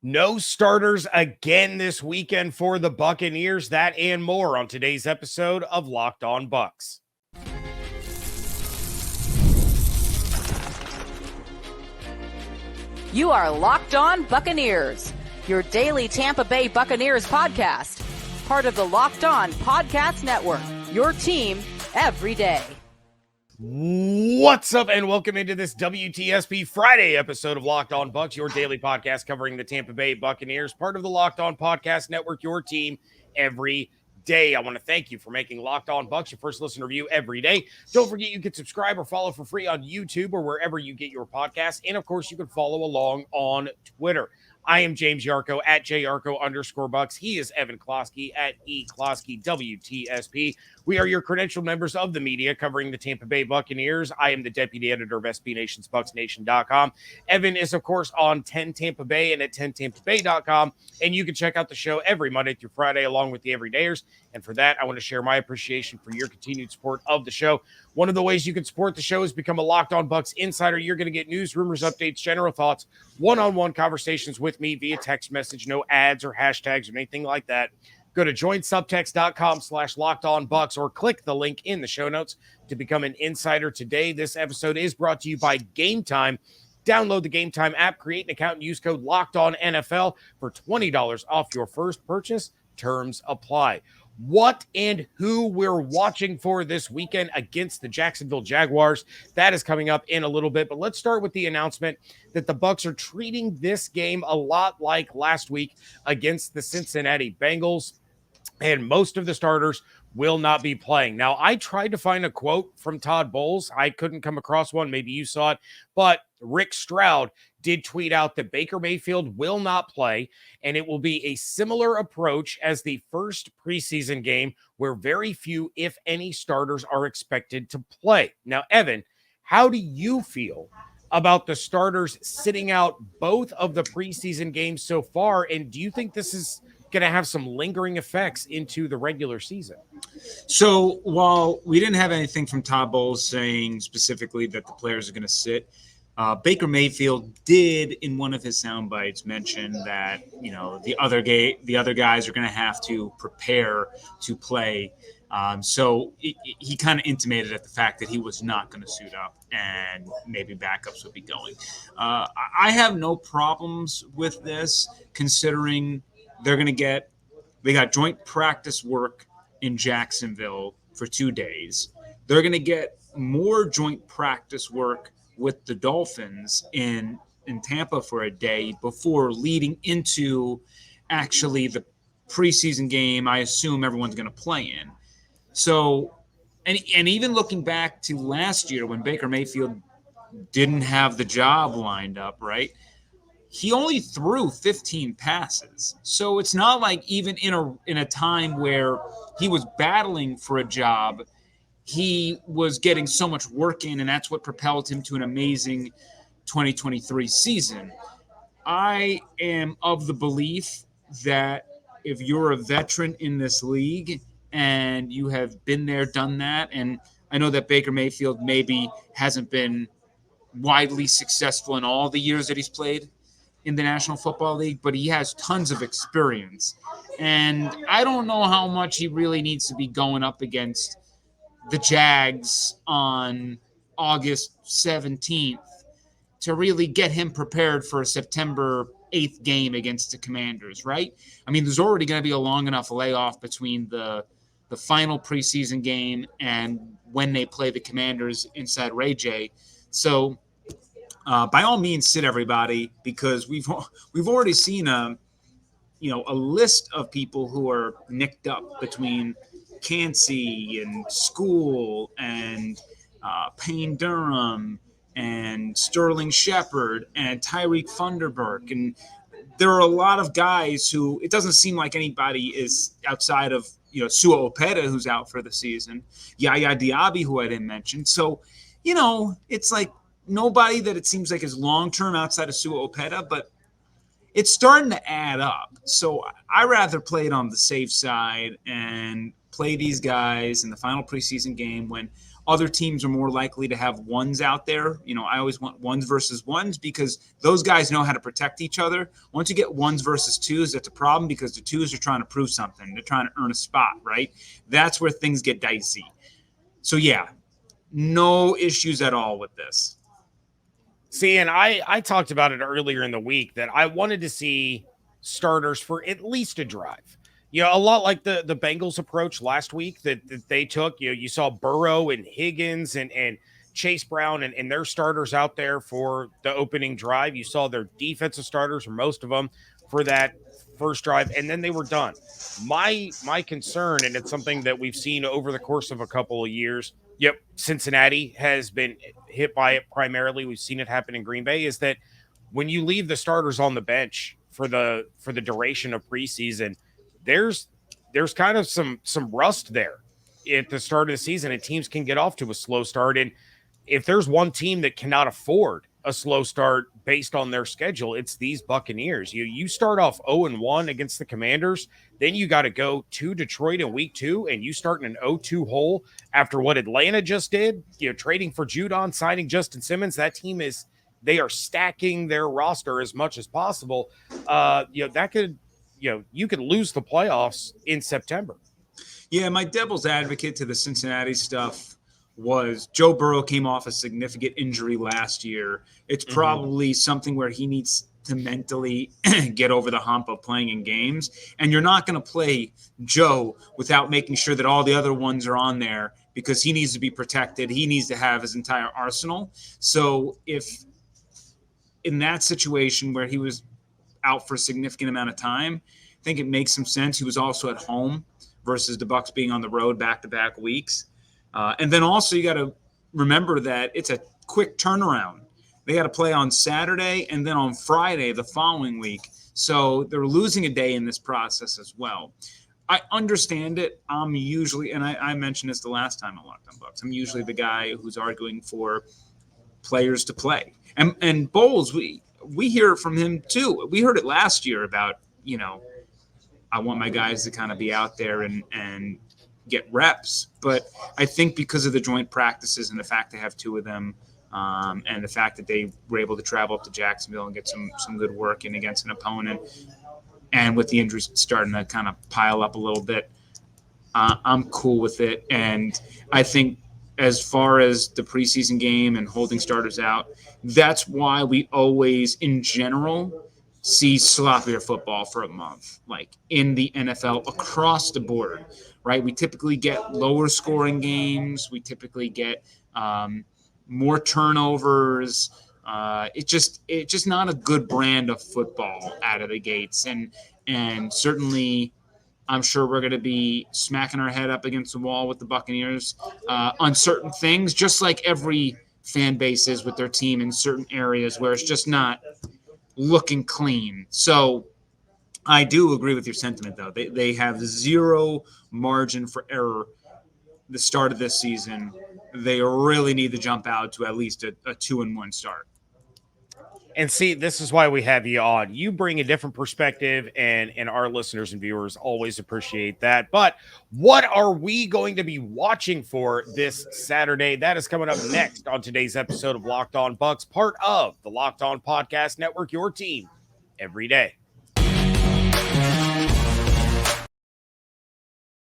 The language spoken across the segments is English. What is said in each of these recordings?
No starters again this weekend for the Buccaneers. That and more on today's episode of Locked On Bucs. You are Locked On Buccaneers, your daily Tampa Bay Buccaneers podcast. Part of the Locked On Podcast Network, your team every day. What's up, and welcome into this WTSP Friday episode of Locked On Bucs, your daily podcast covering the Tampa Bay Buccaneers, part of the Locked On Podcast Network, your team every day. I want to thank you for making Locked On Bucs your first listen review every day. Don't forget you can subscribe or follow for free on YouTube or wherever you get your podcasts. And of course, you can follow along on Twitter. I am James Yarcho at JYarcho_Bucs. He is Evan Klosky at eKlosky WTSP. We are your credentialed members of the media covering the Tampa Bay Buccaneers. I am the deputy editor of SB Nation's BucsNation.com. Evan is, of course, on 10 Tampa Bay and at 10tampabay.com. And you can check out the show every Monday through Friday along with the everydayers. And for that, I want to share my appreciation for your continued support of the show. One of the ways you can support the show is become a Locked On Bucs insider. You're going to get news, rumors, updates, general thoughts, one-on-one conversations with me via text message, no ads or hashtags or anything like that. Go to joinsubtext.com/LockedOnBucs or click the link in the show notes to become an insider today. This episode is brought to you by Game Time. Download the Game Time app, create an account, and use code LOCKEDONNFL for $20 off your first purchase. Terms apply. What and who we're watching for this weekend against the Jacksonville Jaguars, that is coming up in a little bit. But let's start with the announcement that the Bucs are treating this game a lot like last week against the Cincinnati Bengals, and most of the starters will not be playing. Now, I tried to find a quote from Todd Bowles. I couldn't come across one. Maybe you saw it, but Rick Stroud did tweet out that Baker Mayfield will not play, and it will be a similar approach as the first preseason game where very few, if any, starters are expected to play. Now, Evan, how do you feel about the starters sitting out both of the preseason games so far, and do you think this is going to have some lingering effects into the regular season? So while we didn't have anything from Todd Bowles saying specifically that the players are going to sit, Baker Mayfield did in one of his sound bites mention that, the other guys are going to have to prepare to play. So he kind of intimated at the fact that he was not going to suit up and maybe backups would be going. I have no problems with this considering they got joint practice work in Jacksonville for 2 days. They're going to get more joint practice work with the Dolphins in Tampa for a day before leading into actually the preseason game I assume everyone's going to play in. So, and even looking back to last year when Baker Mayfield didn't have the job lined up, right? He only threw 15 passes. So it's not like even in a time where he was battling for a job, he was getting so much work in, and that's what propelled him to an amazing 2023 season. I am of the belief that if you're a veteran in this league and you have been there, done that, and I know that Baker Mayfield maybe hasn't been widely successful in all the years that he's played in the National Football League, but he has tons of experience. And I don't know how much he really needs to be going up against the Jags on August 17th to really get him prepared for a September 8th game against the Commanders, right? I mean, there's already going to be a long enough layoff between the final preseason game and when they play the Commanders inside Ray J. So by all means, sit everybody, because we've already seen a list of people who are nicked up between Cansey and School and Payne Durham and Sterling Shepard and Tyreek Funderburk. And there are a lot of guys who it doesn't seem like anybody is outside of, Sua Opeta, who's out for the season, Yaya Diaby, who I didn't mention. So, it's like nobody that it seems like is long-term outside of Sua Opeta, but it's starting to add up. So I rather play it on the safe side and play these guys in the final preseason game when Other teams are more likely to have ones out there. I always want ones versus ones because those guys know how to protect each other. Once you get ones versus twos, that's a problem because the twos are trying to prove something. They're trying to earn a spot, right? That's where things get dicey. So, yeah, no issues at all with this. See, and I talked about it earlier in the week that I wanted to see starters for at least a drive. A lot like the Bengals approach last week that they took. You saw Burrow and Higgins and Chase Brown and their starters out there for the opening drive. You saw their defensive starters, or most of them, for that first drive, and then they were done. My concern, and it's something that we've seen over the course of a couple of years. Yep, Cincinnati has been hit by it primarily. We've seen it happen in Green Bay, is that when you leave the starters on the bench for the duration of preseason, there's kind of some rust there at the start of the season, and teams can get off to a slow start. And if there's one team that cannot afford a slow start based on their schedule, it's these Buccaneers. You start off 0-1 against the Commanders, then you got to go to Detroit in week 2, and you start in an 0-2 hole after what Atlanta just did, trading for Judon, signing Justin Simmons. That team they are stacking their roster as much as possible. That could, you could lose the playoffs in September. Yeah, my devil's advocate to the Cincinnati stuff was Joe Burrow came off a significant injury last year. It's probably something where he needs to mentally get over the hump of playing in games. And you're not going to play Joe without making sure that all the other ones are on there because he needs to be protected. He needs to have his entire arsenal. So if in that situation where he was out for a significant amount of time, I think it makes some sense. He was also at home versus the Bucs being on the road back-to-back weeks. And then also you got to remember that it's a quick turnaround. They got to play on Saturday and then on Friday the following week. So they're losing a day in this process as well. I understand it. I'm usually, and I mentioned this the last time I Locked On Bucs, I'm usually the guy who's arguing for players to play. And Bowles, we hear it from him too. We heard it last year about, I want my guys to kind of be out there and get reps. But I think because of the joint practices and the fact they have 2 of them, and the fact that they were able to travel up to Jacksonville and get some good work in against an opponent, and with the injuries starting to kind of pile up a little bit, I'm cool with it. And I think as far as the preseason game and holding starters out, that's why we always, in general, see sloppier football for a month, like in the NFL across the board, right? We typically get lower scoring games. We typically get more turnovers. It's just not a good brand of football out of the gates. And certainly I'm sure we're going to be smacking our head up against the wall with the Buccaneers on certain things, just like every fan base is with their team in certain areas where it's just not looking clean. So I do agree with your sentiment, though. They have zero margin for error the start of this season. They really need to jump out to at least a 2-1 start. And see, this is why we have you on. You bring a different perspective, and our listeners and viewers always appreciate that. But what are we going to be watching for this Saturday? That is coming up next on today's episode of Locked On Bucs, part of the Locked On Podcast Network, your team every day.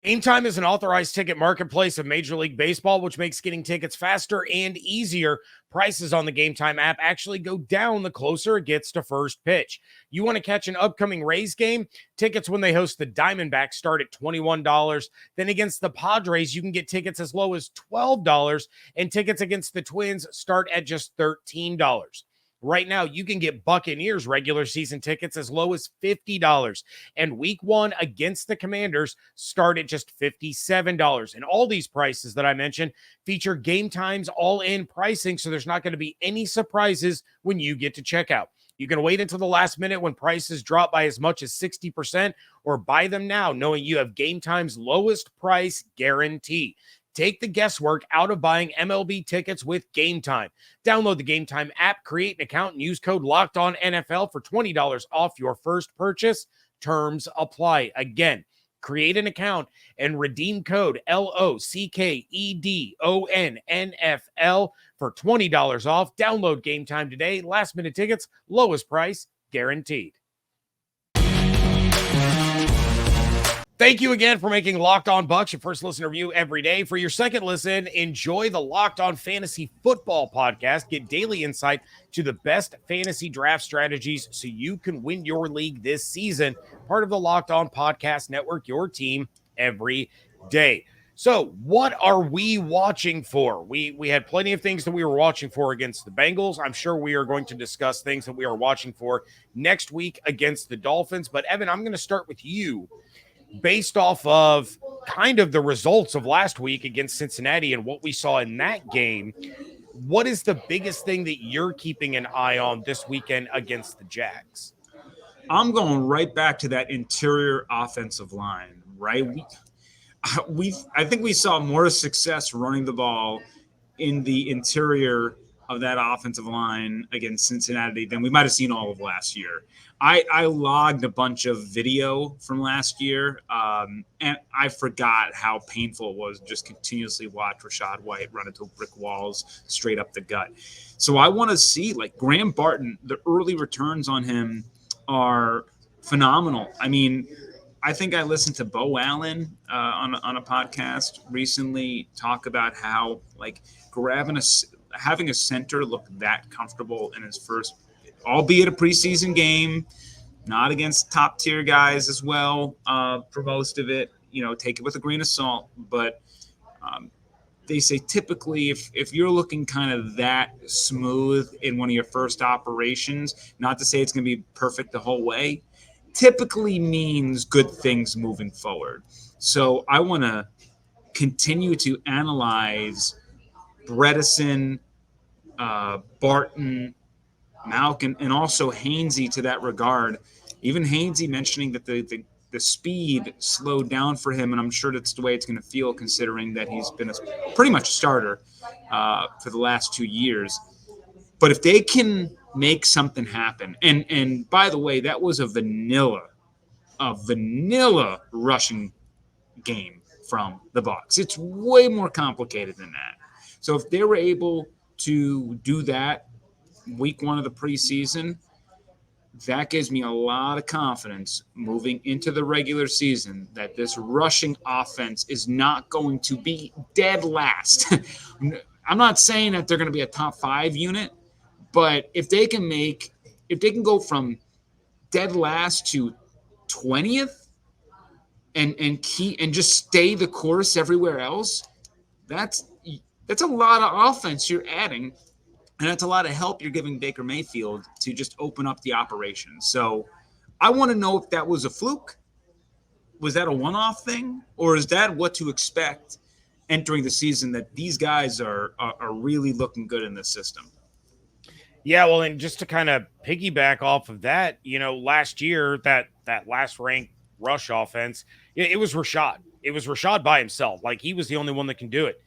Game Time is an authorized ticket marketplace of Major League Baseball, which makes getting tickets faster and easier. Prices on the Game Time app actually go down the closer it gets to first pitch. You want to catch an upcoming Rays game? Tickets when they host the Diamondbacks start at $21. Then against the Padres, you can get tickets as low as $12, and tickets against the Twins start at just $13. Right now, you can get Buccaneers regular season tickets as low as $50. And week 1 against the Commanders start at just $57. And all these prices that I mentioned feature Game Time's all-in pricing, so there's not going to be any surprises when you get to checkout. You can wait until the last minute when prices drop by as much as 60%, or buy them now knowing you have Game Time's lowest price guarantee. Take the guesswork out of buying MLB tickets with Game Time. Download the Game Time app, create an account, and use code LOCKEDONNFL for $20 off your first purchase. Terms apply. Again, Create an account and redeem code LOCKEDONNFL for $20 off. Download Game Time today. Last minute tickets, lowest price guaranteed. Thank you again for making Locked On Bucs your first listen review every day. For your second listen, enjoy the Locked On Fantasy Football podcast. Get daily insight to the best fantasy draft strategies so you can win your league this season. Part of the Locked On Podcast Network, your team every day. So what are we watching for? We had plenty of things that we were watching for against the Bengals. I'm sure we are going to discuss things that we are watching for next week against the Dolphins. But Evan, I'm going to start with you. Based off of kind of the results of last week against Cincinnati and what we saw in that game, what is the biggest thing that you're keeping an eye on this weekend against the Jags? I'm going right back to that interior offensive line, right? I think we saw more success running the ball in the interior of that offensive line against Cincinnati than we might have seen all of last year. I logged a bunch of video from last year, and I forgot how painful it was just continuously watch Rachaad White run into brick walls straight up the gut. So I want to see, like, Graham Barton, the early returns on him are phenomenal. I mean, I think I listened to Bo Allen on a podcast recently talk about how, like, having a center look that comfortable in his first, albeit a preseason game, not against top tier guys as well, for most of it, take it with a grain of salt. But they say typically if you're looking kind of that smooth in one of your first operations, not to say it's going to be perfect the whole way, typically means good things moving forward. So I want to continue to analyze Bredesen, Barton, Malkin, and also Hainsey to that regard. Even Hainsey mentioning that the speed slowed down for him, and I'm sure that's the way it's going to feel considering that he's been pretty much a starter for the last 2 years. But if they can make something happen, and by the way, that was a vanilla rushing game from the Bucs. It's way more complicated than that. So if they were able to do that week 1 of the preseason, that gives me a lot of confidence moving into the regular season that this rushing offense is not going to be dead last. I'm not saying that they're going to be a top 5 unit, but if they can go from dead last to 20th and just stay the course everywhere else, that's a lot of offense you're adding. And that's a lot of help you're giving Baker Mayfield to just open up the operation. So I want to know if that was a fluke. Was that a one-off thing? Or is that what to expect entering the season, that these guys are really looking good in this system? Yeah, well, and just to kind of piggyback off of that, last year, that last ranked rush offense, it was Rachaad. It was Rachaad by himself. Like, he was the only one that can do it.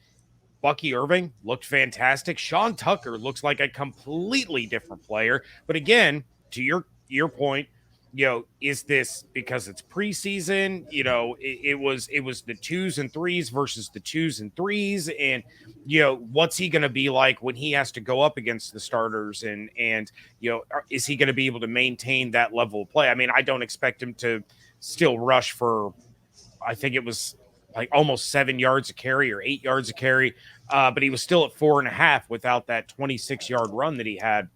Bucky Irving looked fantastic. Sean Tucker looks like a completely different player. But again, to your point, is this because it's preseason? It was the 2s and 3s versus the 2s and 3s, and what's he going to be like when he has to go up against the starters? And is he going to be able to maintain that level of play? I mean, I don't expect him to still rush for, I think it was like almost 7 yards a carry or 8 yards a carry. But he was still at 4.5 without that 26-yard run that he had.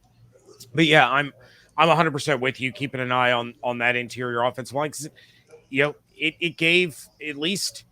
But yeah, I'm 100% with you, keeping an eye on that interior offensive line. It gave at least,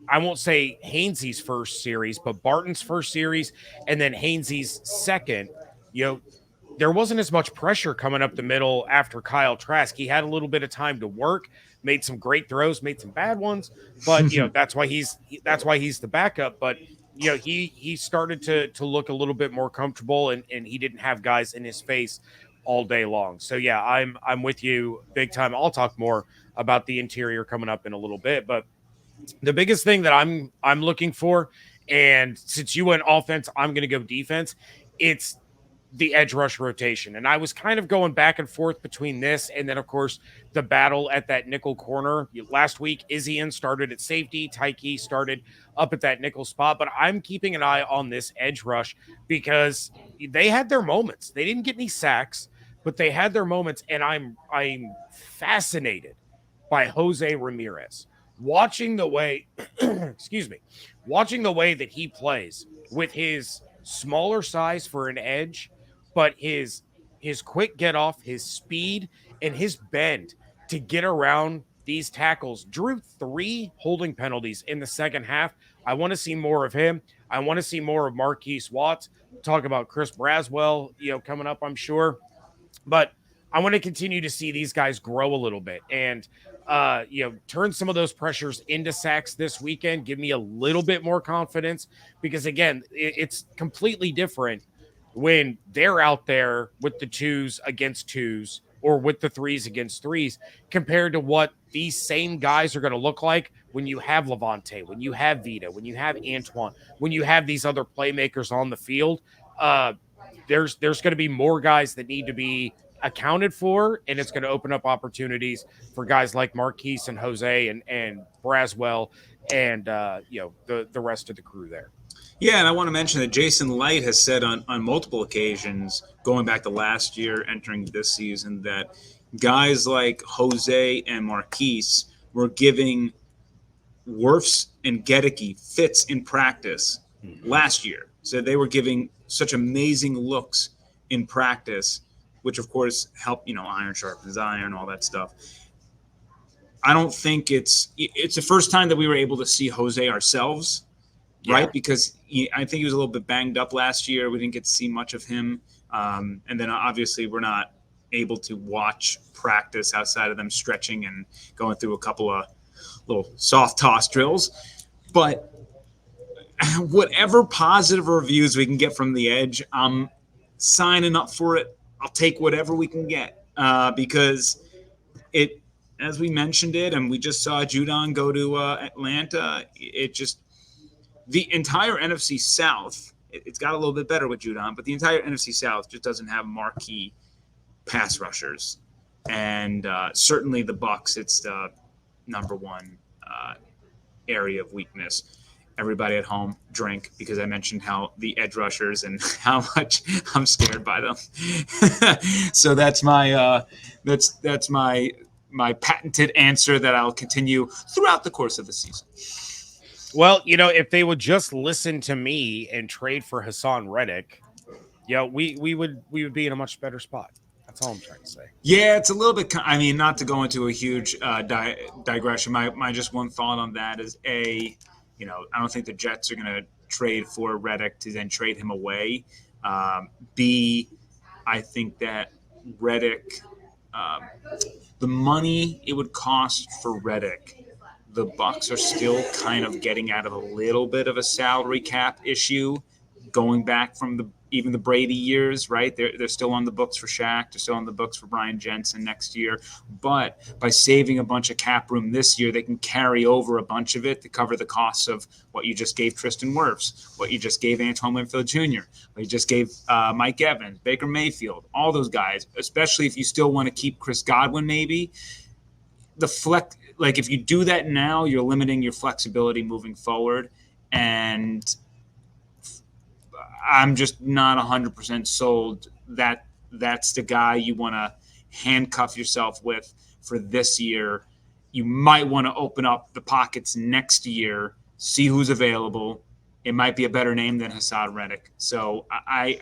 I won't say Hainsey's first series, but Barton's first series, and then Hainsey's second. There wasn't as much pressure coming up the middle after Kyle Trask. He had a little bit of time to work, made some great throws, made some bad ones, but that's why he's the backup. But he started to look a little bit more comfortable, and he didn't have guys in his face all day long. So yeah, I'm with you big time. I'll talk more about the interior coming up in a little bit, but the biggest thing that I'm looking for, and since you went offense, I'm going to go defense. It's the edge rush rotation. And I was kind of going back and forth between this and then, of course, the battle at that nickel corner. Last week, Izzian started at safety. Tyke started up at that nickel spot. But I'm keeping an eye on this edge rush because they had their moments. They didn't get any sacks, but they had their moments. And I'm fascinated by Jose Ramirez. Watching the way, watching the way that he plays with his smaller size for an edge, but his quick get off, his speed, and his bend to get around these tackles. Drew 3 holding penalties in the second half. I want to see more of him. I want to see more of Markees Watts. Talk about Chris Braswell, coming up, I'm sure. But I want to continue to see these guys grow a little bit and, turn some of those pressures into sacks this weekend. Give me a little bit more confidence because, again, it's completely different when they're out there with the 2s against 2s or with the 3s against 3s compared to what these same guys are going to look like when you have Levante, when you have Vita, when you have Antoine, when you have these other playmakers on the field. There's going to be more guys that need to be accounted for, and it's going to open up opportunities for guys like Markees and Jose and Braswell and the rest of the crew there. Yeah, and I want to mention that Jason Light has said on multiple occasions, going back to last year, entering this season, that guys like Jose and Markees were giving Wirfs and Gedeke fits in practice last year. So they were giving such amazing looks in practice, which of course helped, iron sharpens iron, all that stuff. I don't think it's the first time that we were able to see Jose ourselves, right? Because I think he was a little bit banged up last year. We didn't get to see much of him. And then obviously we're not able to watch practice outside of them stretching and going through a couple of little soft toss drills. But whatever positive reviews we can get from the edge, I'm signing up for it. I'll take whatever we can get because it, as we mentioned it, and we just saw Judon go to Atlanta. It just, the entire NFC South, it's got a little bit better with Judon, but the entire NFC South just doesn't have marquee pass rushers. And certainly the Bucs, it's the number one area of weakness. Everybody at home drink because I mentioned how the edge rushers and how much I'm scared by them. So that's my that's my patented answer that I'll continue throughout the course of the season. Well, if they would just listen to me and trade for Hassan Reddick, we would be in a much better spot. That's all I'm trying to say. Yeah, it's a little bit. I mean, not to go into a huge digression. My just one thought on that is I don't think the Jets are going to trade for Reddick to then trade him away. B, I think that Reddick, the money it would cost for Reddick, the Bucs are still kind of getting out of a little bit of a salary cap issue going back from even the Brady years, right? They're still on the books for Shaq. They're still on the books for Brian Jensen next year. But by saving a bunch of cap room this year, they can carry over a bunch of it to cover the costs of what you just gave Tristan Wirfs, what you just gave Antoine Winfield Jr., what you just gave Mike Evans, Baker Mayfield, all those guys, especially if you still want to keep Chris Godwin maybe. The flex, like if you do that now, you're limiting your flexibility moving forward. And I'm just not 100% sold that that's the guy you want to handcuff yourself with for this year. You might want to open up the pockets next year, see who's available. It might be a better name than Hassan Reddick. So I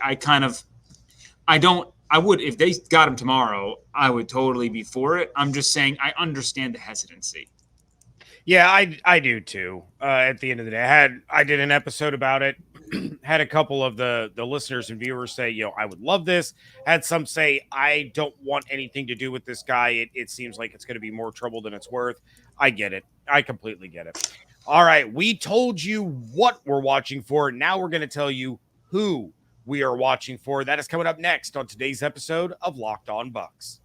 would, if they got him tomorrow, I would totally be for it. I'm just saying I understand the hesitancy. Yeah, I do too. At the end of the day, I did an episode about it. Had a couple of the listeners and viewers say, I would love this. Had some say, I don't want anything to do with this guy. It seems like it's going to be more trouble than it's worth. I get it. I completely get it. All right. We told you what we're watching for. Now we're going to tell you who we are watching for. That is coming up next on today's episode of Locked On Bucs.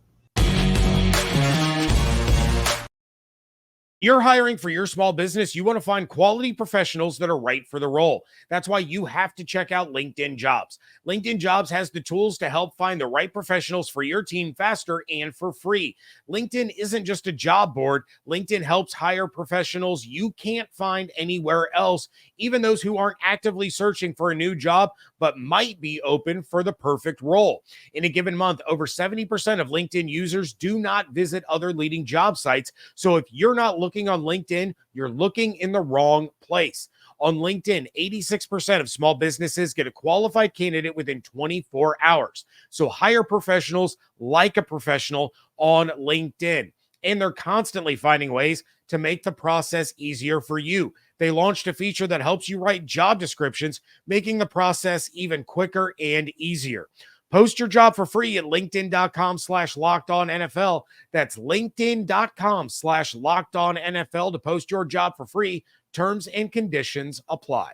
You're hiring for your small business. You want to find quality professionals that are right for the role. That's why you have to check out LinkedIn Jobs. LinkedIn Jobs has the tools to help find the right professionals for your team faster and for free. LinkedIn isn't just a job board. LinkedIn helps hire professionals you can't find anywhere else, even those who aren't actively searching for a new job, but might be open for the perfect role. In a given month, over 70% of LinkedIn users do not visit other leading job sites. So if you're not looking on LinkedIn, you're looking in the wrong place. On LinkedIn, 86% of small businesses get a qualified candidate within 24 hours. So hire professionals like a professional on LinkedIn. And they're constantly finding ways to make the process easier for you. They launched a feature that helps you write job descriptions, making the process even quicker and easier. Post your job for free at linkedin.com/lockedonnfl. That's linkedin.com/lockedonnfl to post your job for free. Terms and conditions apply.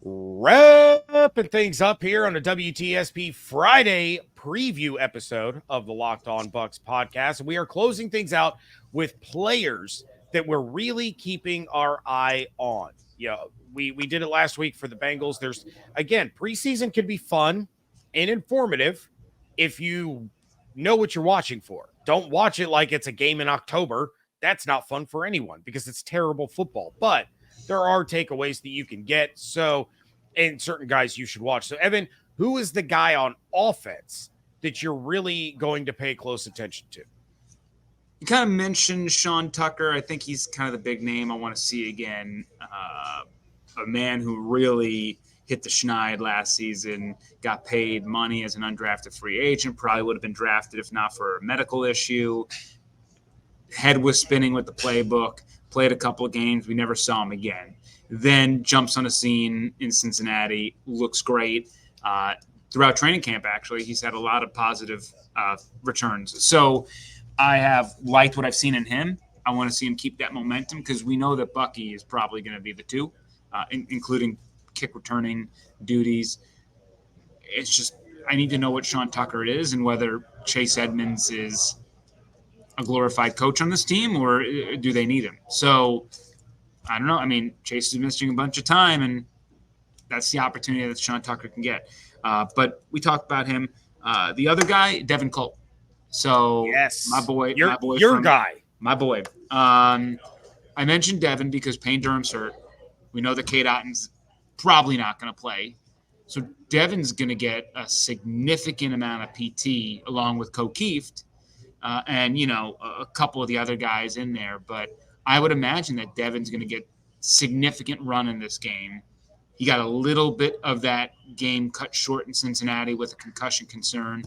Wrapping things up here on a WTSP Friday preview episode of the Locked On Bucs podcast. We are closing things out with players that we're really keeping our eye on. We did it last week for the Bengals. There's, again, preseason can be fun and informative if you know what you're watching for. Don't watch it like it's a game in October. That's not fun for anyone because it's terrible football. But there are takeaways that you can get. So, and certain guys you should watch. So, Evan, who is the guy on offense that you're really going to pay close attention to? You kind of mentioned Sean Tucker. I think he's kind of the big name I want to see again. A man who really hit the schneid last season, got paid money as an undrafted free agent, probably would have been drafted if not for a medical issue. Head was spinning with the playbook, played a couple of games. We never saw him again. Then jumps on the scene in Cincinnati, looks great. Throughout training camp, actually, he's had a lot of positive returns. So I have liked what I've seen in him. I want to see him keep that momentum because we know that Bucky is probably going to be the two, including kick returning duties. It's just I need to know what Sean Tucker is and whether Chase Edmonds is a glorified coach on this team or do they need him? So I don't know. I mean, Chase is missing a bunch of time, and that's the opportunity that Sean Tucker can get. But we talked about him. The other guy, Devin Culp. So yes, my boy, your guy. My boy. I mentioned Devin because Payne Durham's hurt. We know that Cade Otton's probably not going to play. So Devin's going to get a significant amount of PT along with Kokeeft and, a couple of the other guys in there. But I would imagine that Devin's going to get significant run in this game. He got a little bit of that game cut short in Cincinnati with a concussion concern.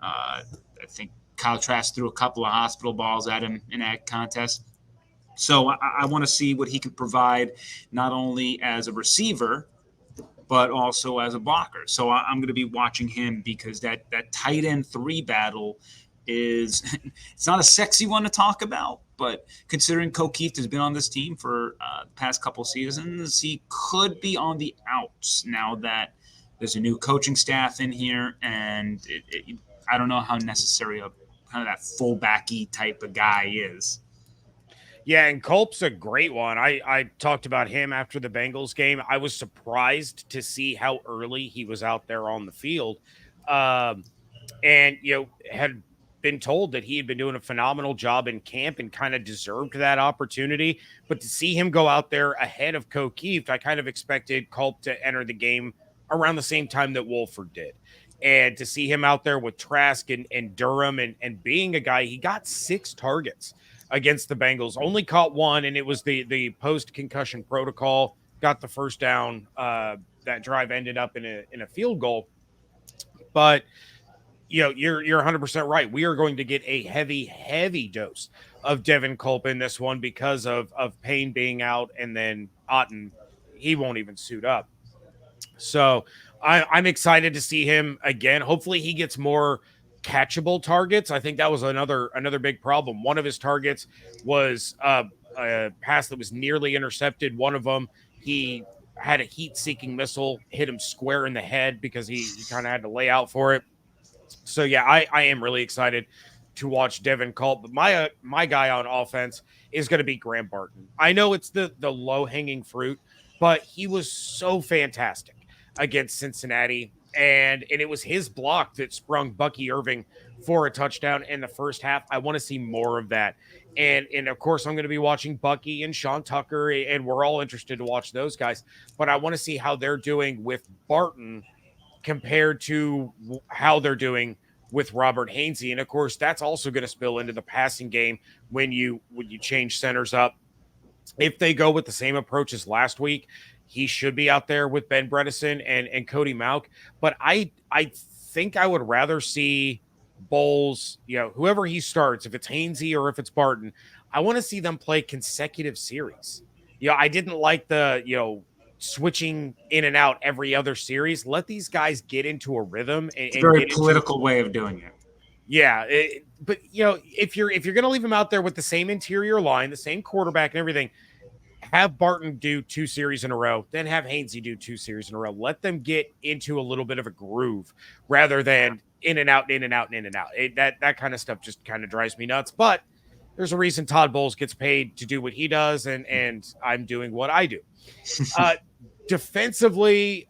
I think Kyle Trask threw a couple of hospital balls at him in that contest. So I want to see what he can provide not only as a receiver, but also as a blocker. So I'm going to be watching him because that tight end 3 battle is it's not a sexy one to talk about, but considering Kokeeft has been on this team for the past couple seasons, he could be on the outs now that there's a new coaching staff in here, and I don't know how necessary a kind of that fullback-y type of guy is. Yeah, and Culp's a great one. I talked about him after the Bengals game. I was surprised to see how early he was out there on the field. And, had been told that he had been doing a phenomenal job in camp and kind of deserved that opportunity. But to see him go out there ahead of Kokeeft, I kind of expected Culp to enter the game around the same time that Wolford did. And to see him out there with Trask and Durham and being a guy, he got 6 targets against the Bengals, only caught 1, and it was the post-concussion protocol, got the first down. That drive ended up in a field goal. But, you're 100% right. We are going to get a heavy dose of Devin Culp in this one because of Payne being out, and then Otton, he won't even suit up. So I'm excited to see him again. Hopefully he gets more catchable targets. I think that was another big problem. One of his targets was a pass that was nearly intercepted. One of them, he had a heat-seeking missile hit him square in the head because he kind of had to lay out for it. So, yeah, I am really excited to watch Devin Colt, but my guy on offense is going to be Graham Barton. I know it's the low-hanging fruit, but he was so fantastic against Cincinnati, and it was his block that sprung Bucky Irving for a touchdown in the first half. I want to see more of that. And of course, I'm going to be watching Bucky and Sean Tucker, and we're all interested to watch those guys. But I want to see how they're doing with Barton compared to how they're doing with Robert Hainsey. And of course, that's also going to spill into the passing game when you change centers up. If they go with the same approach as last week, he should be out there with Ben Bredesen and Cody Mauch. But I think I would rather see Bowles, whoever he starts, if it's Hainsey or if it's Barton, I want to see them play consecutive series. I didn't like the, switching in and out every other series. Let these guys get into a rhythm. It's a very political way of doing it. Yeah. But if you're going to leave him out there with the same interior line, the same quarterback and everything, have Barton do 2 series in a row, then have Hainsey do 2 series in a row. Let them get into a little bit of a groove rather than in and out, in and out, and in and out. That kind of stuff just kind of drives me nuts. But there's a reason Todd Bowles gets paid to do what he does, and I'm doing what I do. Defensively,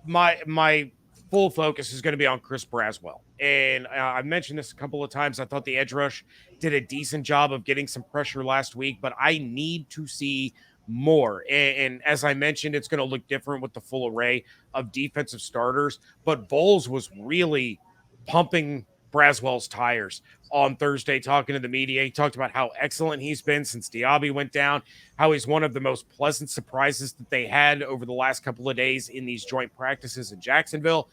my full focus is going to be on Chris Braswell. And I've mentioned this a couple of times. I thought the edge rush did a decent job of getting some pressure last week, but I need to see more. And as I mentioned, it's going to look different with the full array of defensive starters. But Bowles was really pumping Braswell's tires on Thursday, talking to the media. He talked about how excellent he's been since Diaby went down, how he's one of the most pleasant surprises that they had over the last couple of days in these joint practices in Jacksonville.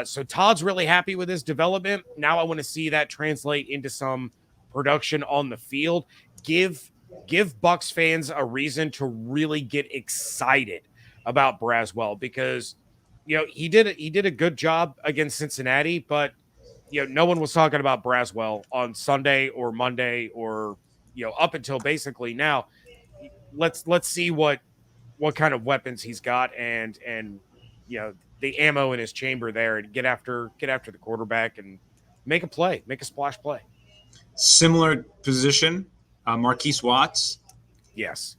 So Todd's really happy with his development. Now I want to see that translate into some production on the field. Give Bucs fans a reason to really get excited about Braswell, because he did a good job against Cincinnati, but no one was talking about Braswell on Sunday or Monday or up until basically now. Let's see what kind of weapons he's got and the ammo in his chamber there, and get after the quarterback and make a splash play. Similar position, Markees Watts. Yes.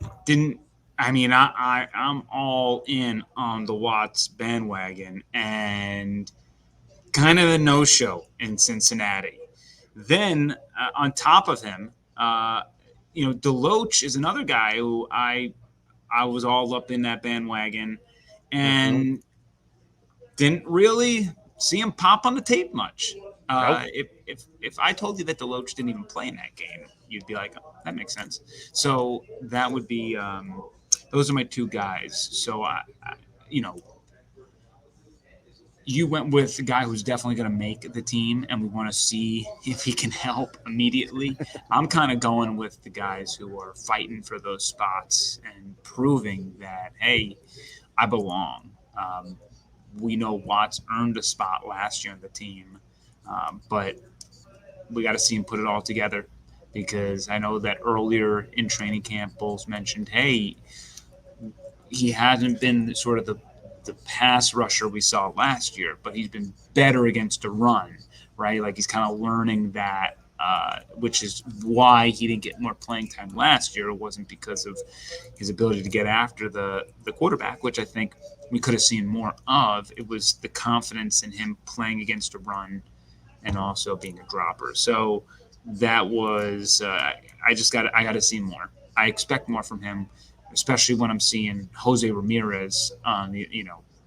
I'm all in on the Watts bandwagon, and kind of a no-show in Cincinnati. Then on top of him, Deloach is another guy who I was all up in that bandwagon, and didn't really see him pop on the tape much. Nope. If I told you that Deloach didn't even play in that game, you'd be like, oh, that makes sense. So that would be those are my 2 guys. So you went with the guy who's definitely going to make the team, and we want to see if he can help immediately. I'm kind of going with the guys who are fighting for those spots and proving that, hey, I belong. We know Watts earned a spot last year on the team, but we got to see him put it all together, because I know that earlier in training camp, Bowles mentioned, hey, he hasn't been sort of the pass rusher we saw last year, but he's been better against a run, right? Like he's kind of learning that, which is why he didn't get more playing time last year. It wasn't because of his ability to get after the quarterback, which I think we could have seen more of. It was the confidence in him playing against a run and also being a dropper. So that was I got to see more. I expect more from him, especially when I'm seeing Jose Ramirez on the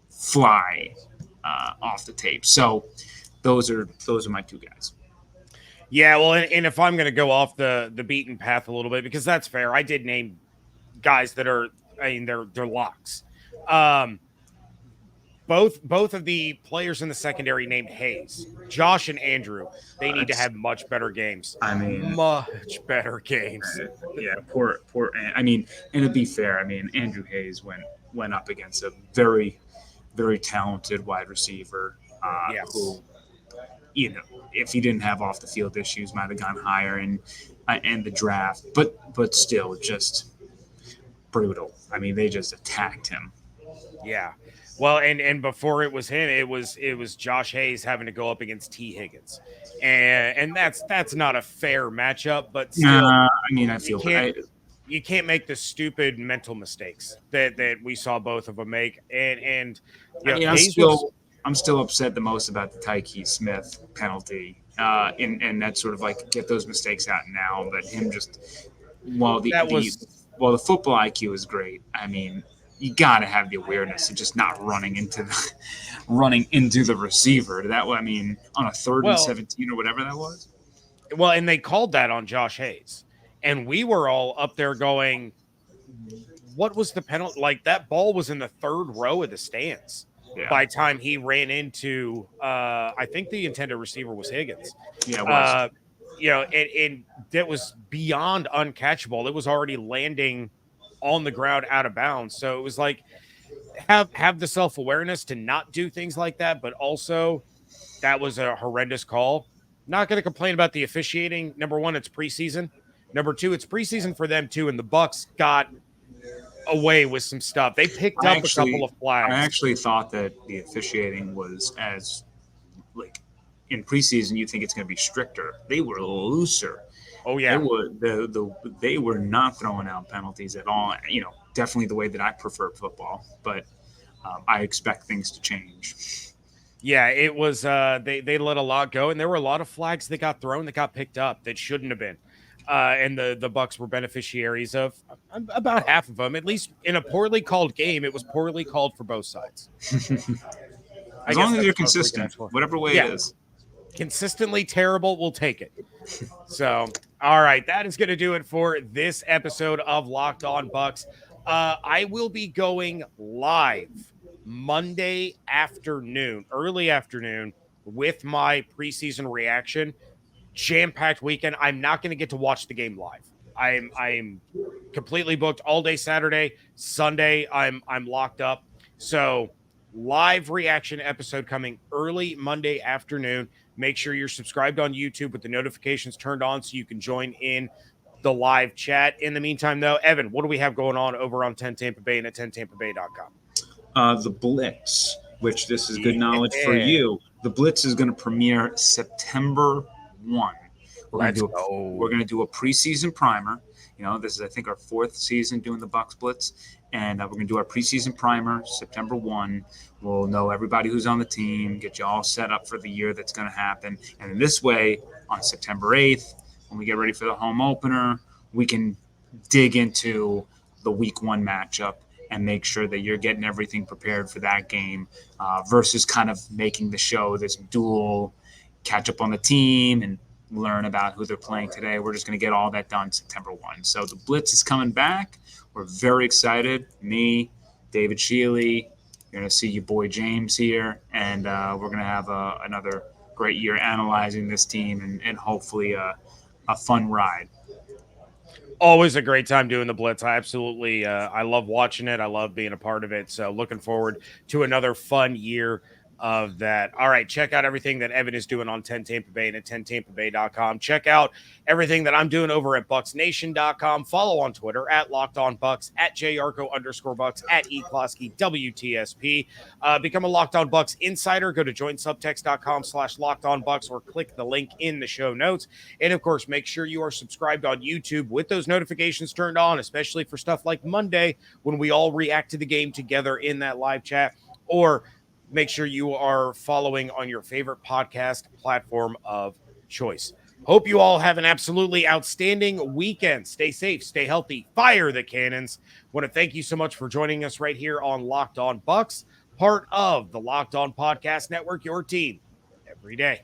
fly off the tape. So those are my 2 guys. Yeah, well, and if I'm going to go off the beaten path a little bit, because that's fair, I did name guys that are, they're locks. Both of the players in the secondary named Hayes, Josh and Andrew, they need to have much better games. Much better games. Yeah, poor. And to be fair, Andrew Hayes went up against a very, very talented wide receiver who, if he didn't have off the field issues, might have gone higher in the draft. But still, just brutal. They just attacked him. Yeah. Well, and before it was him, it was Josh Hayes having to go up against T. Higgins, and that's not a fair matchup. But still, I mean, I feel you can't make the stupid mental mistakes that we saw both of them make. And you know, I'm still upset the most about the Tyke Smith penalty. And that's sort of like get those mistakes out now. But him just while the football IQ is great. I mean, you got to have the awareness of just not running into the receiver. That I mean, on a 3rd and 17 or whatever that was. Well, and they called that on Josh Hayes, and we were all up there going, "What was the penalty?" Like that ball was in the 3rd row of the stands. Yeah. By the time he ran into, I think the intended receiver was Higgins. Yeah, it was. You know, and that was beyond uncatchable. It was already landing on the ground out of bounds. So it was like have the self-awareness to not do things like that, but also that was a horrendous call. Not going to complain about the officiating. Number one, it's preseason. Number two, it's preseason for them too, and the Bucs got away with some stuff. They picked up a couple of flags. I actually thought that the officiating was as like in preseason, you think it's going to be stricter. They were looser. Oh yeah, they were not throwing out penalties at all. You know, definitely the way that I prefer football, but I expect things to change. Yeah, it was. They let a lot go, and there were a lot of flags that got thrown that got picked up that shouldn't have been. And the Bucs were beneficiaries of about half of them. At least in a poorly called game, it was poorly called for both sides. As long as you're consistent, whatever way it is. Consistently terrible, we'll take it. So, all right, that is going to do it for this episode of Locked On Bucs. I will be going live Monday afternoon, early afternoon, with my preseason reaction. Jam-packed weekend. I'm not going to get to watch the game live. I'm completely booked all day Saturday. Sunday, I'm locked up. So, live reaction episode coming early Monday afternoon. Make sure you're subscribed on YouTube with the notifications turned on so you can join in the live chat. In the meantime, though, Evan, what do we have going on over on 10 Tampa Bay and at 10tampabay.com? The Blitz, which this is good knowledge for you. The Blitz is going to premiere September 1. We're going to do a preseason primer. You know, this is, I think, our 4th season doing the Bucs Blitz. And we're going to do our preseason primer September 1. We'll know everybody who's on the team, get you all set up for the year that's going to happen. And in this way, on September 8th, when we get ready for the home opener, we can dig into the week 1 matchup and make sure that you're getting everything prepared for that game versus kind of making the show this dual catch up on the team and learn about who they're playing today. We're just going to get all that done September 1. So the Blitz is coming back. We're very excited. Me, David Shealy, you're going to see your boy James here, and we're going to have another great year analyzing this team and hopefully a fun ride. Always a great time doing the Blitz. I absolutely, I love watching it. I love being a part of it. So looking forward to another fun year of that. All right, check out everything that Evan is doing on 10 Tampa Bay and at 10tampabay.com. Check out everything that I'm doing over at bucksnation.com. Follow on Twitter at Locked On Bucs, at JYarcho_Bucs, at eCloskey WTSP. Become a Locked On Bucs insider. Go to joinsubtext.com/LockedOnBucs or click the link in the show notes. And of course, make sure you are subscribed on YouTube with those notifications turned on, especially for stuff like Monday when we all react to the game together in that live chat, or make sure you are following on your favorite podcast platform of choice. Hope you all have an absolutely outstanding weekend. Stay safe, stay healthy, fire the cannons. Want to thank you so much for joining us right here on Locked On Bucs, part of the Locked On Podcast Network, your team every day.